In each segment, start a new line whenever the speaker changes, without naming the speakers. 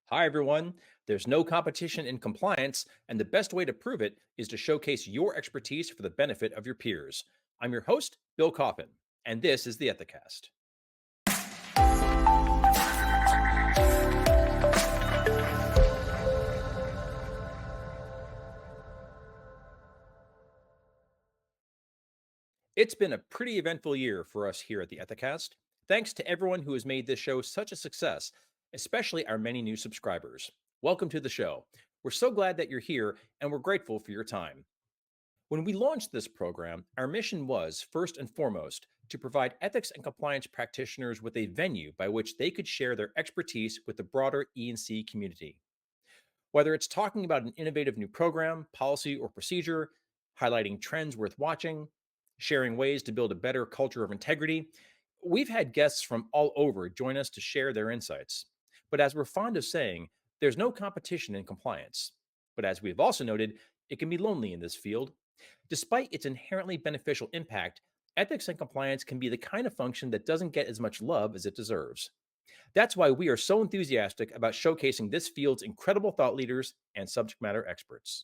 Hi, everyone. There's no competition in compliance, and the best way to prove it is to showcase your expertise for the benefit of your peers. I'm your host, Bill Coffin, and this is the Ethicast. It's been a pretty eventful year for us here at the Ethicast. Thanks to everyone who has made this show such a success, especially our many new subscribers. Welcome to the show. We're so glad that you're here, and we're grateful for your time. When we launched this program, our mission was, first and foremost, to provide ethics and compliance practitioners with a venue by which they could share their expertise with the broader E&C community. Whether it's talking about an innovative new program, policy, or procedure, highlighting trends worth watching, sharing ways to build a better culture of integrity, we've had guests from all over join us to share their insights. But as we're fond of saying, there's no competition in compliance. But as we've also noted, it can be lonely in this field. Despite its inherently beneficial impact, ethics and compliance can be the kind of function that doesn't get as much love as it deserves. That's why we are so enthusiastic about showcasing this field's incredible thought leaders and subject matter experts.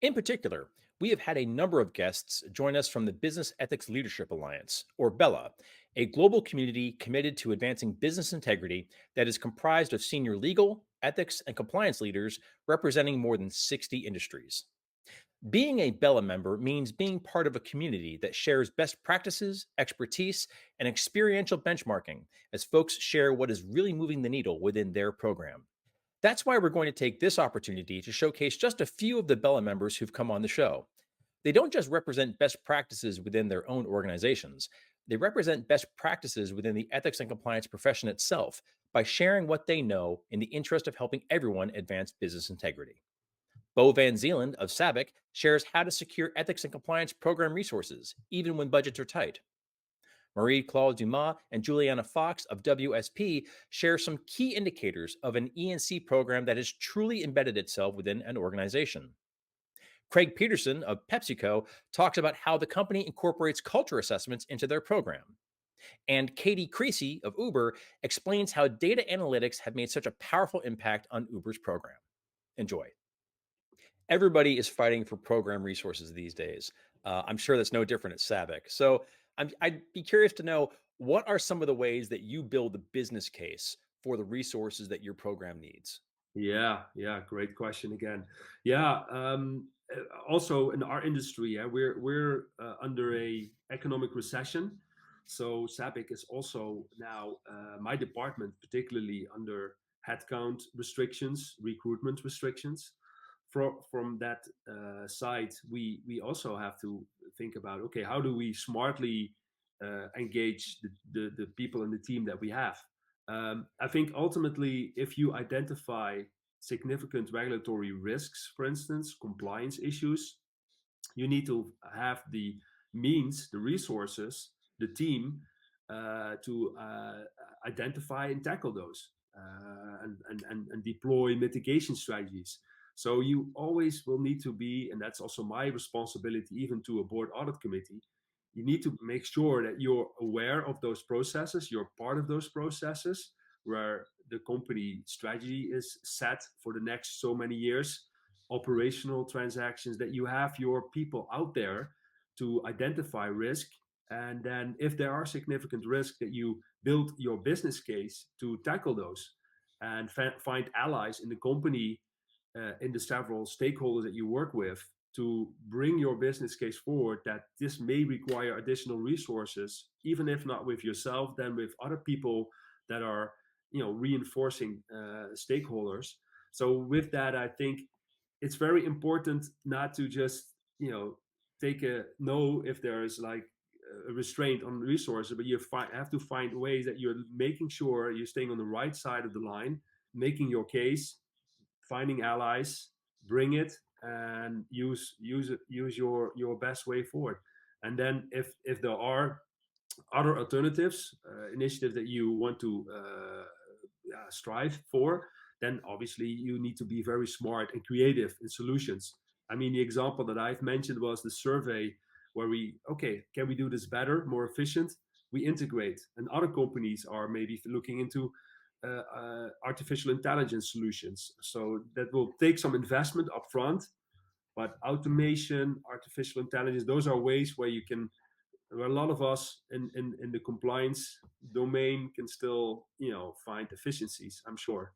In particular, we have had a number of guests join us from the Business Ethics Leadership Alliance, or BELA, a global community committed to advancing business integrity that is comprised of senior legal, ethics, and compliance leaders representing more than 60 industries. Being a BELA member means being part of a community that shares best practices, expertise, and experiential benchmarking as folks share what is really moving the needle within their program. That's why we're going to take this opportunity to showcase just a few of the BELA members who've come on the show. They don't just represent best practices within their own organizations, they represent best practices within the ethics and compliance profession itself by sharing what they know in the interest of helping everyone advance business integrity. Bo Van Zeeland of SABIC shares how to secure ethics and compliance program resources, even when budgets are tight. Marie-Claude Dumas and Juliana Fox of WSP share some key indicators of an E&C program that has truly embedded itself within an organization. Craig Peterson of PepsiCo talks about how the company incorporates culture assessments into their program. And Katie Creasy of Uber explains how data analytics have made such a powerful impact on Uber's program. Enjoy. Everybody is fighting for program resources these days. I'm sure that's no different at SABIC. So I'd be curious to know, what are some of the ways that you build the business case for the resources that your program needs?
Yeah, great question again. Yeah, also in our industry, yeah, we're under a economic recession, so SABIC is also now my department, particularly under headcount restrictions, recruitment restrictions. From that side, we also have to think about, okay, how do we smartly engage the people in the team that we have. I think ultimately, if you identify significant regulatory risks, for instance, compliance issues, you need to have the means, the resources, the team to identify and tackle those and deploy mitigation strategies. So you always will need to be, and that's also my responsibility, even to a board audit committee. You need to make sure that you're aware of those processes, you're part of those processes where the company strategy is set for the next so many years, operational transactions, that you have your people out there to identify risk. And then if there are significant risks, that you build your business case to tackle those and find allies in the company, in the several stakeholders that you work with, to bring your business case forward, that this may require additional resources, even if not with yourself, then with other people that are, reinforcing stakeholders. So with that, I think it's very important not to just, take a no if there is like a restraint on resources, but you have to find ways that you're making sure you're staying on the right side of the line, making your case, finding allies, bring it, and use your best way forward. And then if there are other alternatives, initiatives that you want to strive for, then obviously you need to be very smart and creative in solutions. I mean, the example that I've mentioned was the survey where okay, can we do this better, more efficient? We integrate, and other companies are maybe looking into artificial intelligence solutions. So that will take some investment upfront, but automation, artificial intelligence, those are ways where you can, where a lot of us in the compliance domain can still, find efficiencies, I'm sure.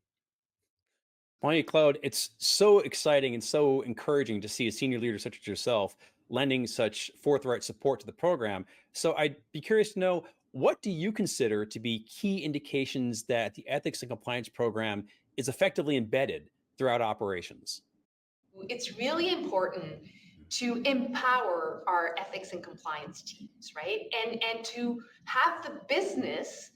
Well, Claude, it's so exciting and so encouraging to see a senior leader such as yourself lending such forthright support to the program. So I'd be curious to know, what do you consider to be key indications that the ethics and compliance program is effectively embedded throughout operations?
It's really important to empower our ethics and compliance teams, right? And to have the business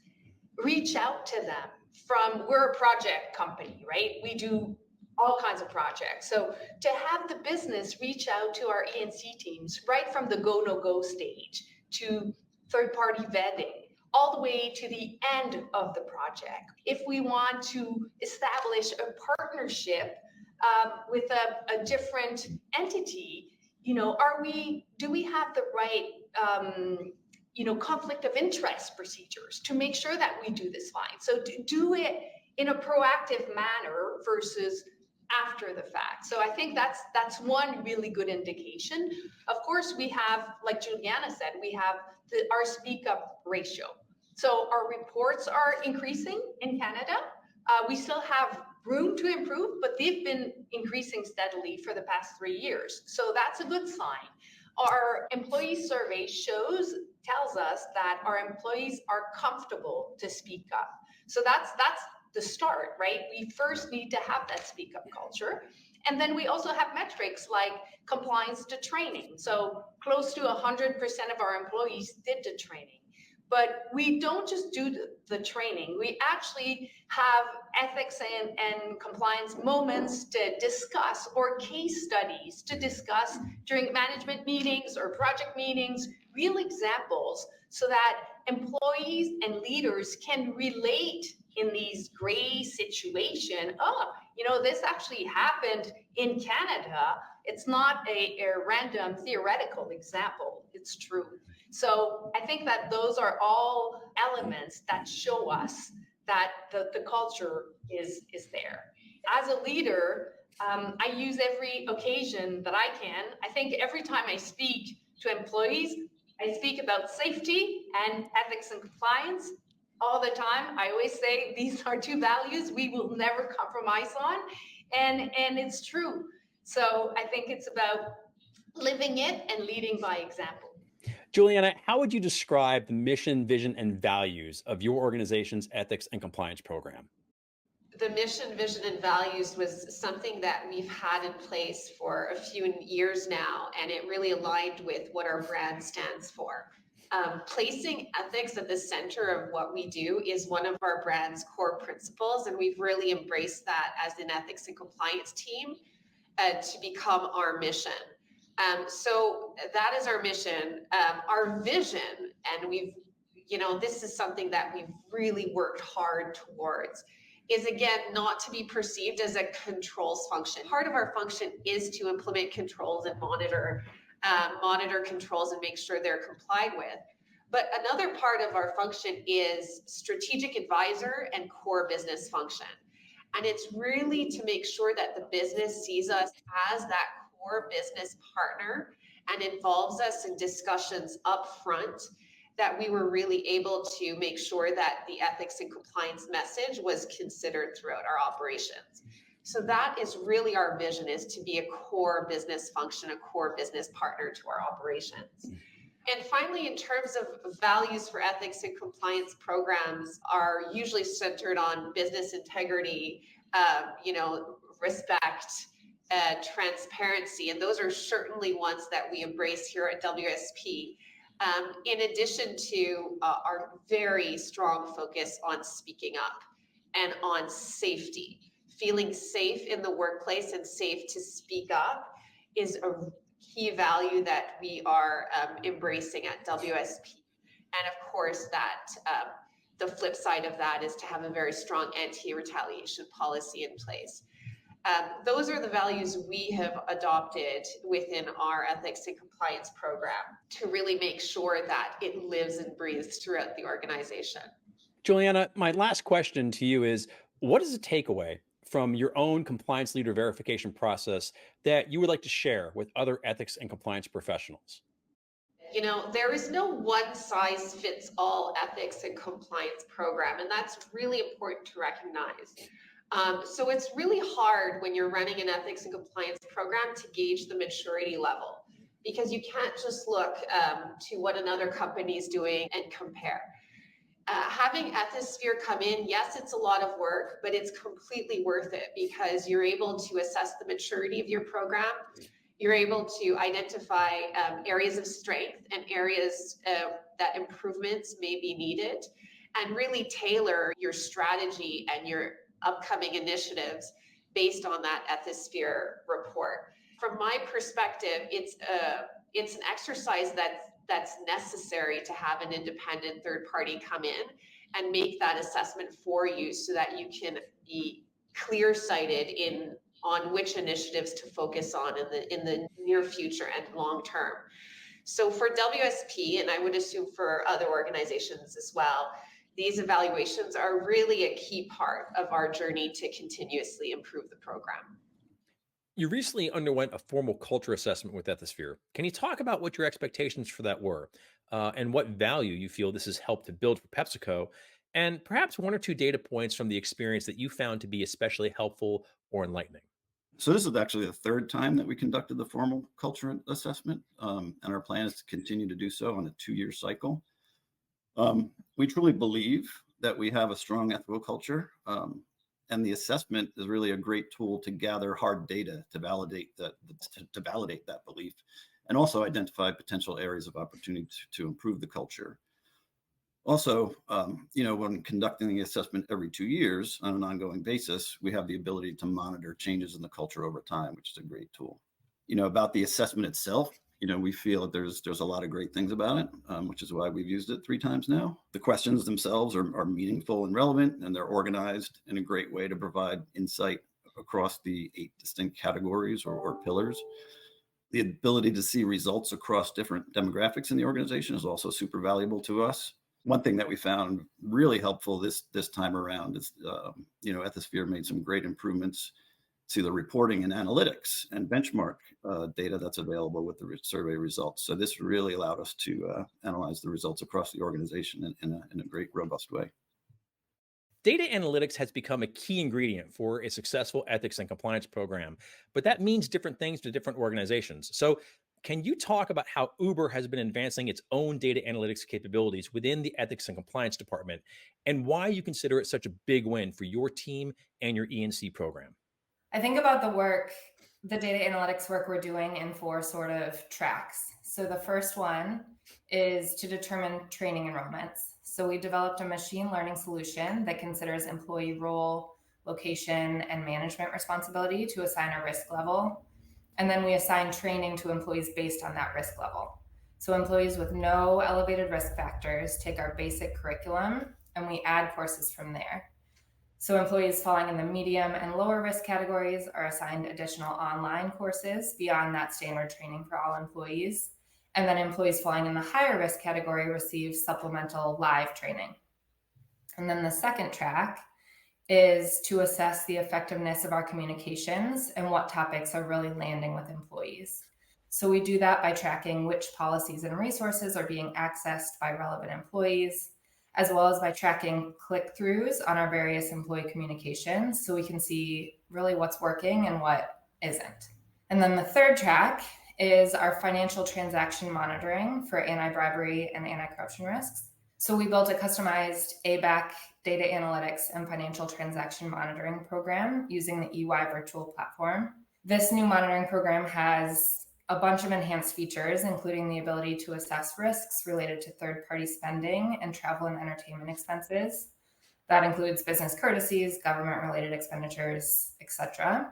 reach out to them. From, we're a project company, right? We do all kinds of projects. So to have the business reach out to our E&C teams right from the go no go stage to third party vetting all the way to the end of the project. If we want to establish a partnership with a different entity, do we have the right conflict of interest procedures to make sure that we do this fine? So do it in a proactive manner versus after the fact. So I think that's one really good indication. Of course, we have, like Juliana said, we have our speak up ratio. So our reports are increasing in Canada. We still have room to improve, but they've been increasing steadily for the past 3 years. So that's a good sign. Our employee survey tells us that our employees are comfortable to speak up. So that's the start, right? We first need to have that speak up culture. And then we also have metrics like compliance to training. So close to 100% of our employees did the training. But we don't just do the training. We actually have ethics and compliance moments to discuss, or case studies to discuss during management meetings or project meetings, real examples, so that employees and leaders can relate in these gray situation. This actually happened in Canada. It's not a random theoretical example. It's true. So I think that those are all elements that show us that the culture is there. As a leader, I use every occasion that I can. I think every time I speak to employees, I speak about safety and ethics and compliance all the time. I always say these are two values we will never compromise on, and it's true. So I think it's about living it and leading by example.
Juliana, how would you describe the mission, vision, and values of your organization's ethics and compliance program?
The mission, vision, and values was something that we've had in place for a few years now, and it really aligned with what our brand stands for. Placing ethics at the center of what we do is one of our brand's core principles, and we've really embraced that as an ethics and compliance team to become our mission. So that is our mission. Our vision, and this is something that we've really worked hard towards, is again not to be perceived as a controls function. Part of our function is to implement controls and monitor controls and make sure they're complied with. But another part of our function is strategic advisor and core business function. And it's really to make sure that the business sees us as that core business partner and involves us in discussions up front, that we were really able to make sure that the ethics and compliance message was considered throughout our operations. So that is really our vision, is to be a core business function, a core business partner to our operations. And finally, in terms of values for ethics and compliance programs, are usually centered on business integrity, respect, transparency, and those are certainly ones that we embrace here at WSP. In addition to our very strong focus on speaking up and on safety. Feeling safe in the workplace and safe to speak up is a key value that we are embracing at WSP. And of course, that the flip side of that is to have a very strong anti-retaliation policy in place. Those are the values we have adopted within our ethics and compliance program to really make sure that it lives and breathes throughout the organization.
Juliana, my last question to you is what is a takeaway from your own compliance leader verification process that you would like to share with other ethics and compliance professionals?
You know, there is no one size fits all ethics and compliance program, and that's really important to recognize. So it's really hard when you're running an ethics and compliance program to gauge the maturity level because you can't just look to what another company is doing and compare. Having Ethisphere come in, yes, it's a lot of work, but it's completely worth it because you're able to assess the maturity of your program. You're able to identify areas of strength and areas that improvements may be needed, and really tailor your strategy and your upcoming initiatives based on that Ethisphere report. From my perspective, it's an exercise that's necessary to have an independent third party come in and make that assessment for you so that you can be clear sighted in on which initiatives to focus on in the near future and long term. So for WSP, and I would assume for other organizations as well, these evaluations are really a key part of our journey to continuously improve the program.
You recently underwent a formal culture assessment with Ethisphere. Can you talk about what your expectations for that were and what value you feel this has helped to build for PepsiCo? And perhaps one or two data points from the experience that you found to be especially helpful or enlightening.
So this is actually the third time that we conducted the formal culture assessment, and our plan is to continue to do so on a 2-year cycle. We truly believe that we have a strong ethical culture, and the assessment is really a great tool to gather hard data to validate that belief, and also identify potential areas of opportunity to improve the culture. Also, when conducting the assessment every 2 years on an ongoing basis, we have the ability to monitor changes in the culture over time, which is a great tool. About the assessment itself, we feel that there's a lot of great things about it, which is why we've used it 3 times now. The questions themselves are meaningful and relevant, and they're organized in a great way to provide insight across the 8 distinct categories or pillars. The ability to see results across different demographics in the organization is also super valuable to us. One thing that we found really helpful this time around is, Ethisphere made some great improvements to the reporting and analytics and benchmark data that's available with the survey results. So this really allowed us to analyze the results across the organization in a great, robust way.
Data analytics has become a key ingredient for a successful ethics and compliance program, but that means different things to different organizations. So, can you talk about how Uber has been advancing its own data analytics capabilities within the ethics and compliance department and why you consider it such a big win for your team and your E&C program?
I think about the data analytics work we're doing in 4 sort of tracks. So the first one is to determine training enrollments. So we developed a machine learning solution that considers employee role, location, and management responsibility to assign a risk level. And then we assign training to employees based on that risk level. So employees with no elevated risk factors take our basic curriculum and we add courses from there. So employees falling in the medium and lower risk categories are assigned additional online courses beyond that standard training for all employees. And then employees falling in the higher risk category receive supplemental live training. And then the second track is to assess the effectiveness of our communications and what topics are really landing with employees. So we do that by tracking which policies and resources are being accessed by relevant employees, as well as by tracking click-throughs on our various employee communications so we can see really what's working and what isn't. And then the third track is our financial transaction monitoring for anti-bribery and anti-corruption risks. So we built a customized ABAC data analytics and financial transaction monitoring program using the EY virtual platform. This new monitoring program has a bunch of enhanced features, including the ability to assess risks related to third-party spending and travel and entertainment expenses. That includes business courtesies, government-related expenditures, etc.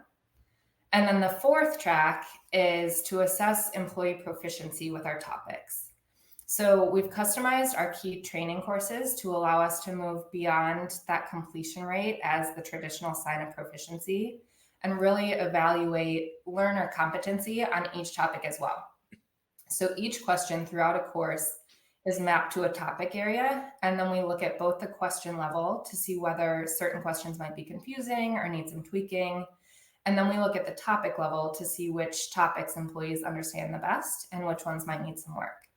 And then the fourth track is to assess employee proficiency with our topics. So we've customized our key training courses to allow us to move beyond that completion rate as the traditional sign of proficiency and really evaluate learner competency on each topic as well. So each question throughout a course is mapped to a topic area. And then we look at both the question level to see whether certain questions might be confusing or need some tweaking. And then we look at the topic level to see which topics employees understand the best and which ones might need some work.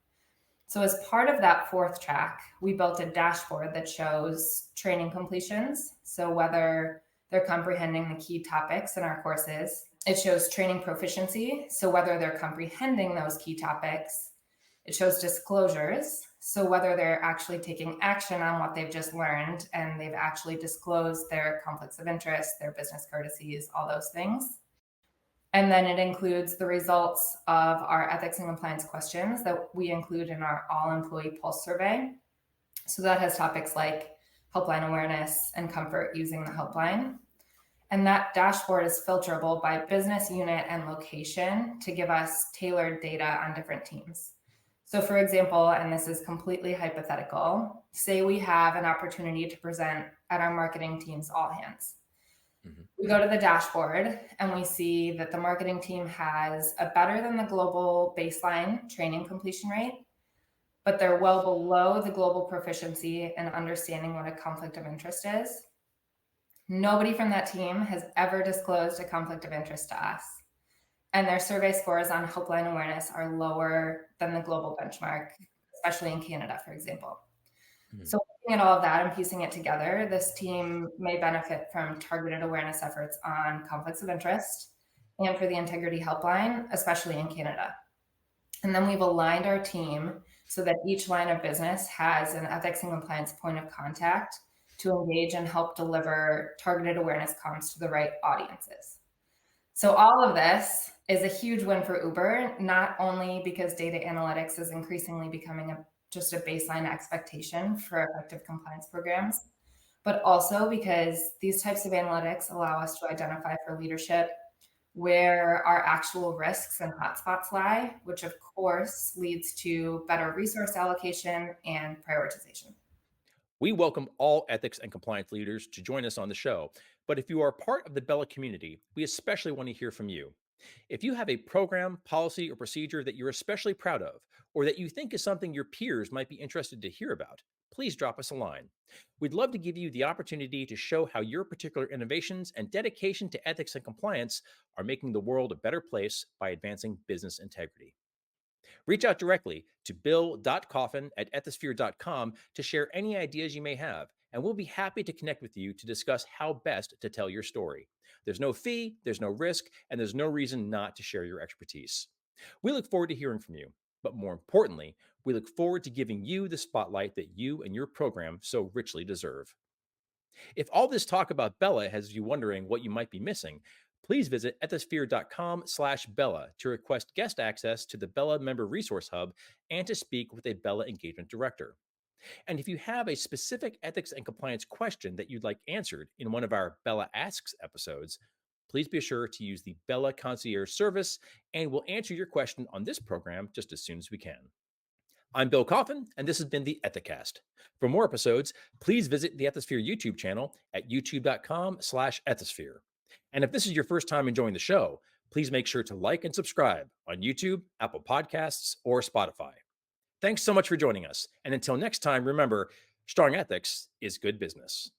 So as part of that fourth track, we built a dashboard that shows training completions. So whether they're comprehending the key topics in our courses. It shows training proficiency. So whether they're comprehending those key topics. It shows disclosures. So whether they're actually taking action on what they've just learned and they've actually disclosed their conflicts of interest, their business courtesies, all those things. And then it includes the results of our ethics and compliance questions that we include in our all employee pulse survey. So that has topics like helpline awareness and comfort using the helpline. And that dashboard is filterable by business unit and location to give us tailored data on different teams. So for example, and this is completely hypothetical, say we have an opportunity to present at our marketing team's all hands. We go to the dashboard and we see that the marketing team has a better than the global baseline training completion rate, but they're well below the global proficiency in understanding what a conflict of interest is. Nobody from that team has ever disclosed a conflict of interest to us. And their survey scores on helpline awareness are lower than the global benchmark, especially in Canada, for example. So looking at all of that and piecing it together, this team may benefit from targeted awareness efforts on conflicts of interest and for the integrity helpline, especially in Canada. And then we've aligned our team so that each line of business has an ethics and compliance point of contact to engage and help deliver targeted awareness comms to the right audiences. So all of this is a huge win for Uber, not only because data analytics is increasingly becoming just a baseline expectation for effective compliance programs, but also because these types of analytics allow us to identify for leadership where our actual risks and hotspots lie, which of course leads to better resource allocation and prioritization.
We welcome all ethics and compliance leaders to join us on the show. But if you are part of the BELA community, we especially want to hear from you. If you have a program, policy, or procedure that you're especially proud of, or that you think is something your peers might be interested to hear about, please drop us a line. We'd love to give you the opportunity to show how your particular innovations and dedication to ethics and compliance are making the world a better place by advancing business integrity. Reach out directly to bill.coffin@ethisphere.com to share any ideas you may have, and we'll be happy to connect with you to discuss how best to tell your story. There's no fee, there's no risk, and there's no reason not to share your expertise. We look forward to hearing from you, but more importantly, we look forward to giving you the spotlight that you and your program so richly deserve. If all this talk about BELA has you wondering what you might be missing, please visit ethisphere.com/BELA to request guest access to the BELA Member Resource Hub and to speak with a BELA Engagement Director. And if you have a specific ethics and compliance question that you'd like answered in one of our BELA Asks episodes, please be sure to use the BELA Concierge service, and we'll answer your question on this program just as soon as we can. I'm Bill Coffin, and this has been the Ethicast. For more episodes, please visit the Ethisphere YouTube channel at youtube.com/ethisphere. And if this is your first time enjoying the show, please make sure to like and subscribe on YouTube, Apple Podcasts, or Spotify. Thanks so much for joining us. And until next time, remember, strong ethics is good business.